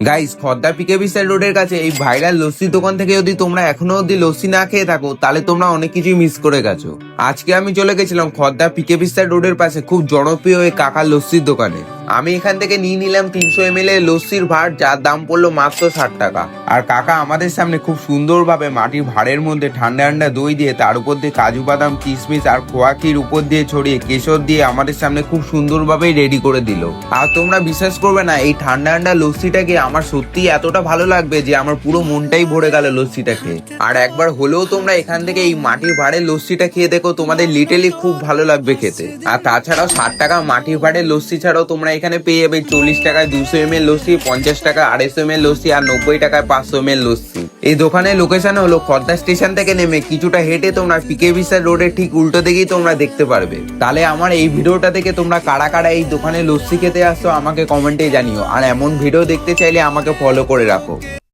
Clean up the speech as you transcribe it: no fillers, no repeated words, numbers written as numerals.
Guys, খদ্দা পিকে বিস্তার রোডের কাছে এই ভাইরাল লস্যির দোকান থেকে যদি তোমরা এখনো অব্দি লস্যি না খেয়ে থাকো তাহলে তোমরা অনেক কিছুই মিস করে গেছো। আজকে আমি চলে গেছিলাম খদ্দা পিকে বিস্তার রোডের পাশে খুব জনপ্রিয় এই কাকার লস্যির দোকানে। আমি এখান থেকে নিয়ে নিলাম 300 ml এর লস্যির ভাঁড়, যার দাম পড়লো মাত্র 60 টাকা। আর কাকা আমাদের সামনে খুব সুন্দরভাবে মাটির ভাঁড়ের মধ্যে ঠান্ডা ঠান্ডা দই দিয়ে তার উপর দিয়ে কাজু বাদাম, কিশমিশ আর খোয়া ক্ষীর উপর দিয়ে ছড়িয়ে কেশর দিয়ে আমাদের সামনে খুব সুন্দরভাবে রেডি করে দিল। আর তোমরা বিশ্বাস করবে না, এই ঠান্ডা ঠান্ডা লস্যিটাকে আমার সত্যি এতটা ভালো লাগবে যে আমার পুরো মনটাই ভরে গেল লস্যিটা খেয়ে। আর একবার হলেও তোমরা এখান থেকে এই মাটির ভাঁড়ের লস্যিটা খেয়ে দেখো, তোমাদের লিটারলি খুব ভালো লাগবে খেতে। আর তাছাড়াও 60 টাকা মাটির ভাঁড়ের লস্যি ছাড়াও তোমরা এখানে পেয়ে যাবে 40 টাকায় 200 ml লস্যি, 50 টাকা 250 ml লস্যি আর 90 টাকায় 500 ml লস্যি। এই দোকানের লোকেশন হলো খদ্দা স্টেশন থেকে নেমে কিছুটা হেঁটে তোমরা পিকে বিস্তার রোডের ঠিক উল্টো দিকেই তোমরা দেখতে পারবে। তাহলে আমার এই ভিডিওটা থেকে তোমরা কারা কারা এই দোকানে লস্যি খেতে আসছো আমাকে কমেন্টে জানিও। আর এমন ভিডিও দেখতে চাইলে আমাকে ফলো করে রাখো।